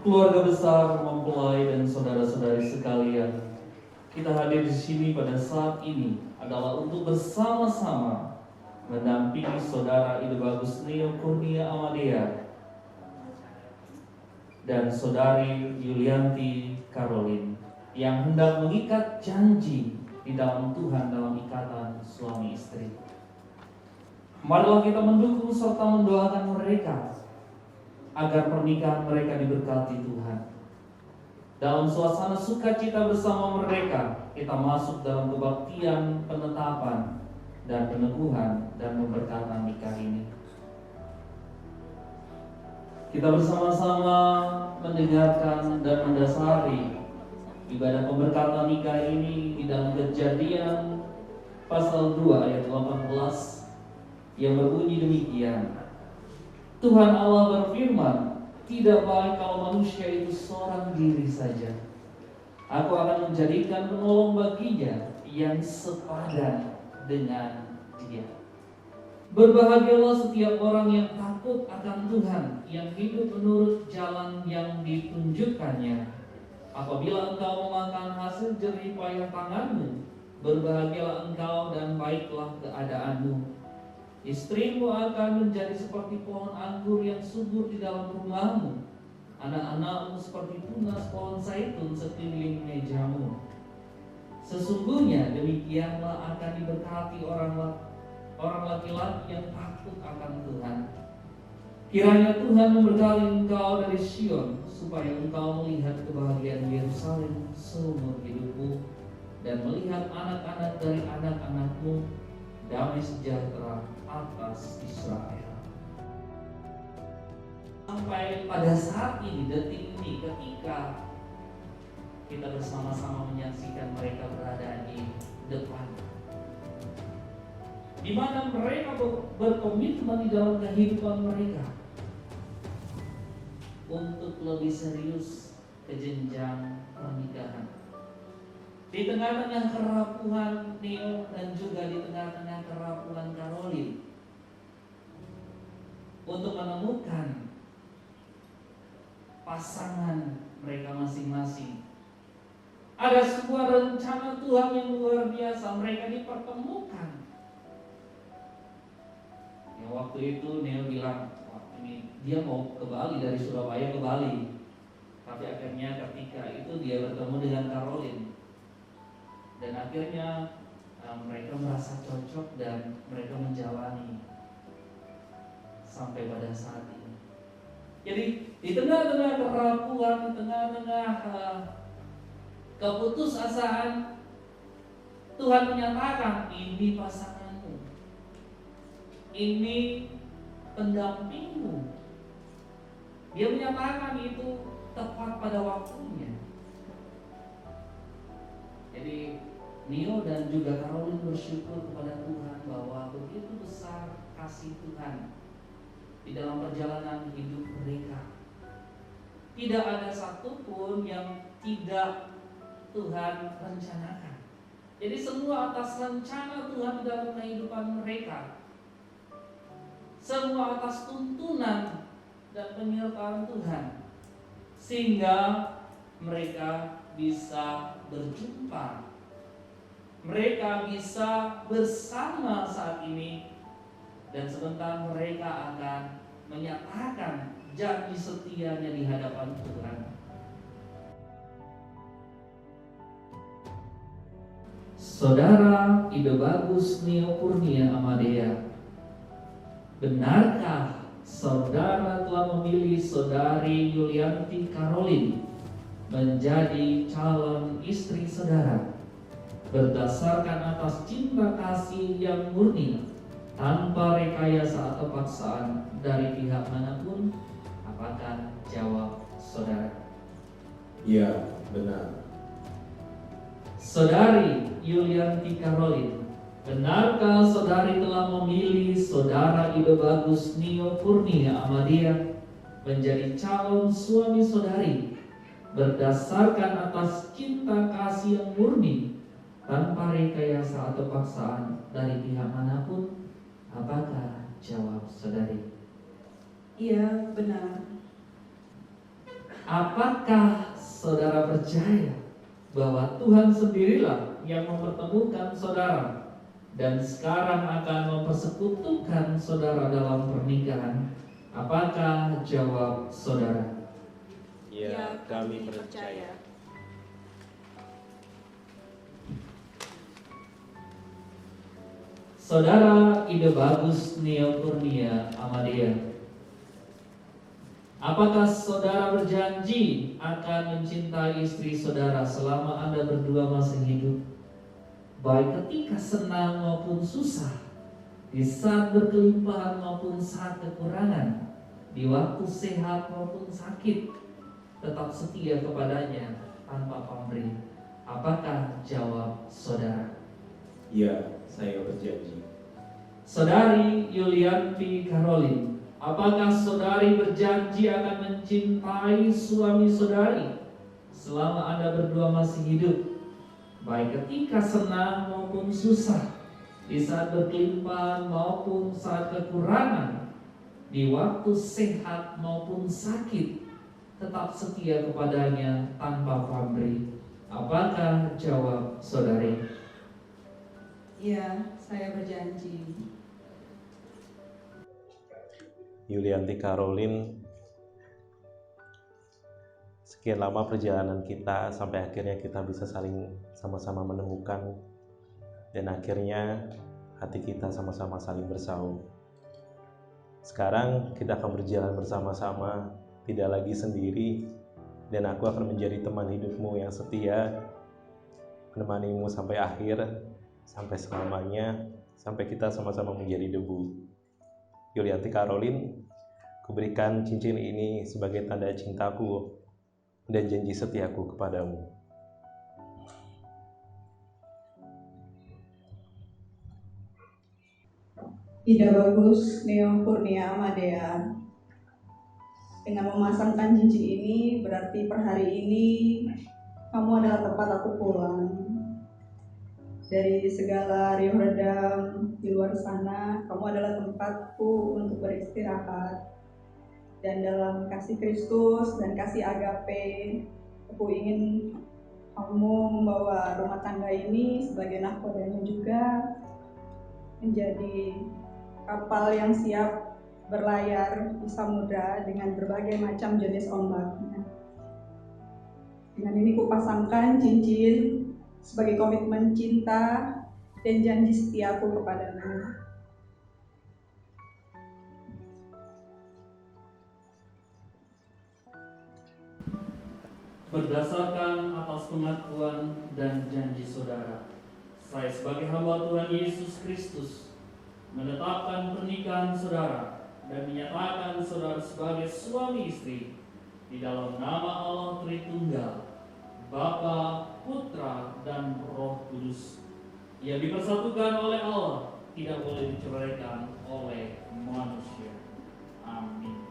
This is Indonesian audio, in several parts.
Keluarga besar, mempelai dan saudara-saudari sekalian, kita hadir di sini pada saat ini adalah untuk bersama-sama mendampingi saudara Ide Bagus Neo Kurnia Amadea dan saudari Yulianti Caroline yang hendak mengikat janji di dalam Tuhan dalam ikatan suami istri. Marilah kita mendukung serta mendoakan mereka agar pernikahan mereka diberkati Tuhan. Dalam suasana sukacita bersama mereka, kita masuk dalam kebaktian penetapan dan peneguhan dan pemberkatan nikah ini. Kita bersama-sama mendengarkan dan mendasari ibadah pemberkatan nikah ini di dalam Kejadian pasal 2 ayat 18 yang berbunyi demikian. Tuhan Allah berfirman, tidak baik kalau manusia itu seorang diri saja. Aku akan menjadikan penolong baginya yang sepadan dengan dia. Berbahagialah setiap orang yang takut akan Tuhan, yang hidup menurut jalan yang ditunjukkannya. Apabila engkau memakan hasil jerih payah tanganmu, berbahagialah engkau dan baiklah keadaanmu. Istrimu akan menjadi seperti pohon anggur yang subur di dalam rumahmu. Anak-anakmu seperti tunas pohon zaitun sekeliling mejamu. Sesungguhnya demikianlah akan diberkati orang laki-laki yang takut akan Tuhan. Kiranya Tuhan memberkati engkau dari Sion, supaya engkau melihat kebahagiaan Yerusalem seumur hidupmu, dan melihat anak-anak dari anak-anakmu, damai sejahtera atas Israel. Sampai pada saat ini, detik ini, ketika kita bersama-sama menyaksikan mereka berada di depan, di mana mereka berkomitmen di dalam kehidupan mereka untuk lebih serius ke jenjang pernikahan. Di tengah-tengah kerapuhan Neo dan juga di tengah-tengah kerapuhan Caroline, untuk menemukan pasangan mereka masing-masing, ada sebuah rencana Tuhan yang luar biasa. Mereka dipertemukan. Ya, waktu itu Neo bilang, wah, ini dia mau ke Bali, dari Surabaya ke Bali. Tapi akhirnya ketika itu dia bertemu dengan Caroline. Dan akhirnya mereka merasa cocok dan mereka menjalani sampai pada saat ini. Jadi di tengah-tengah kerapuhan, di tengah-tengah keputusasaan, Tuhan menyatakan, ini pasanganmu, ini pendampingmu. Dia menyatakan itu tepat pada waktunya. Jadi Neo dan juga Caroline bersyukur kepada Tuhan bahwa begitu besar kasih Tuhan di dalam perjalanan hidup mereka. Tidak ada satupun yang tidak Tuhan rencanakan. Jadi semua atas rencana Tuhan di dalam kehidupan mereka, semua atas tuntunan dan penyertaan Tuhan, sehingga mereka bisa berjumpa, mereka bisa bersama saat ini, dan sebentar mereka akan menyatakan janji setianya di hadapan Tuhan. Saudara Ide Bagus Neo Kurnia Amadea, benarkah saudara telah memilih saudari Yulianti Caroline menjadi calon istri saudara berdasarkan atas cinta kasih yang murni, tanpa rekayasa atau paksaan dari pihak manapun? Apakah jawab saudara? Iya, benar. Saudari Yulianti Caroline, benarkah saudari telah memilih saudara Ide Bagus Neo Kurnia Amadea menjadi calon suami saudari berdasarkan atas cinta kasih yang murni, tanpa rekayasa atau paksaan dari pihak manapun? Apakah jawab saudari? Iya, benar. Apakah saudara percaya bahwa Tuhan sendirilah yang mempertemukan saudara dan sekarang akan mempersekutukan saudara dalam pernikahan? Apakah jawab saudara? Ya, kami percaya. Saudara Ide Bagus Neo Kurnia Amadea, apakah saudara berjanji akan mencintai istri saudara selama Anda berdua masih hidup, baik ketika senang maupun susah, di saat berkelimpahan maupun saat kekurangan, di waktu sehat maupun sakit, tetap setia kepadanya tanpa pamrih? Apakah jawab saudara? Ya, saya berjanji. Saudari Yulianti Karolin, apakah saudari berjanji akan mencintai suami saudari selama Anda berdua masih hidup, baik ketika senang maupun susah, di saat berkelimpahan maupun saat kekurangan, di waktu sehat maupun sakit, tetap setia kepadanya tanpa pamrih? Apakah jawab saudari? Ya, saya berjanji. Yulianti Karolin, sekian lama perjalanan kita sampai akhirnya kita bisa saling sama-sama menemukan dan akhirnya hati kita sama-sama saling bersaung. Sekarang kita akan berjalan bersama-sama, tidak lagi sendiri, dan aku akan menjadi teman hidupmu yang setia, menemanimu sampai akhir, sampai selamanya, sampai kita sama-sama menjadi debu. Yulianti Karolin, kuberikan cincin ini sebagai tanda cintaku dan janji setiaku kepadamu. Ida Bagus Neo Kurnia Amadea, dengan memasangkan cincin ini berarti per hari ini kamu adalah tempat aku pulang dari segala riuh redam di luar sana. Kamu adalah tempatku untuk beristirahat, dan dalam kasih Kristus dan kasih agape, aku ingin kamu membawa rumah tangga ini sebagai nahkodanya juga menjadi kapal yang siap berlayar di samudra dengan berbagai macam jenis ombaknya. Dengan ini kupasangkan cincin sebagai komitmen cinta dan janji setiaku kepadamu. Berdasarkan atas pengakuan dan janji saudara, saya sebagai hamba Tuhan Yesus Kristus menetapkan pernikahan saudara dan menyatakan saudara sebagai suami istri di dalam nama Allah Tritunggal, Bapa, Putra, dan Roh Kudus, yang dipersatukan oleh Allah, tidak boleh diceraikan oleh manusia. Amin.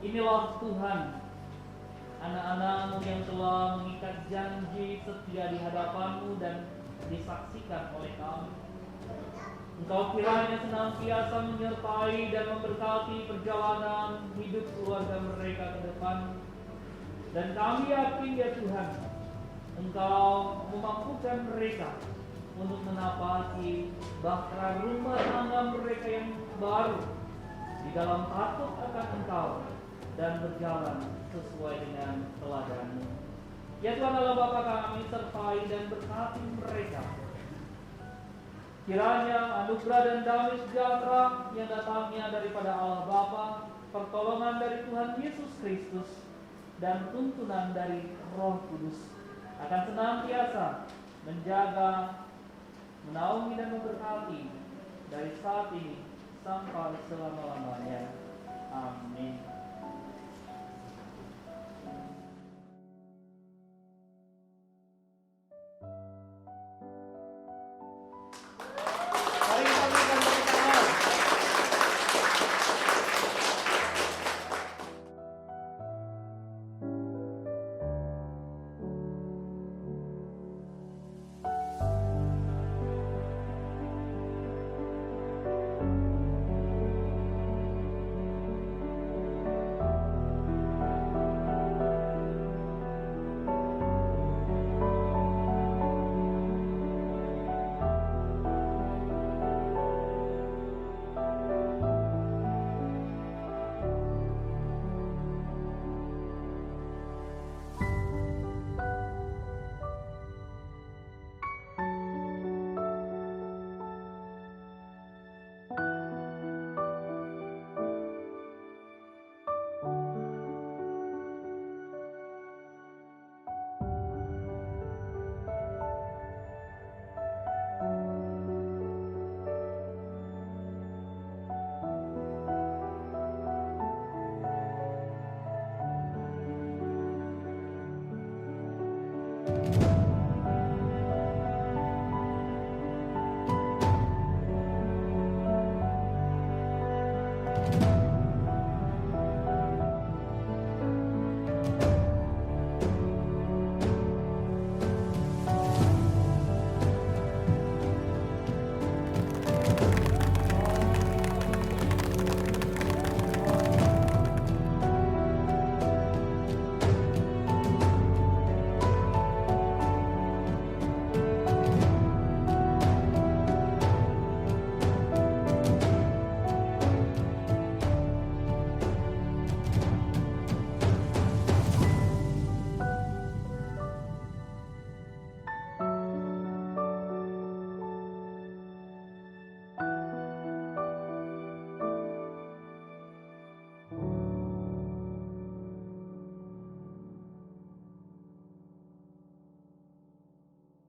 Inilah Tuhan, anak-anakmu yang telah mengikat janji setia di hadapanmu dan disaksikan oleh kami. Engkau kiranya senantiasa menyertai dan memberkati perjalanan hidup keluarga mereka ke depan. Dan kami yakin ya Tuhan, Engkau memampukan mereka untuk menapaki bahtera rumah tangga mereka yang baru di dalam takut akan Engkau dan berjalan sesuai dengan teladan-Mu. Ya Tuhan Allah Bapa, kami sertai dan berkati mereka. Kiranya anugerah dan damai sejahtera yang datangnya daripada Allah Bapa, pertolongan dari Tuhan Yesus Kristus, dan tuntunan dari Roh Kudus akan senantiasa menjaga, menaungi dan memberkati dari saat ini sampai selama-lamanya. Amin.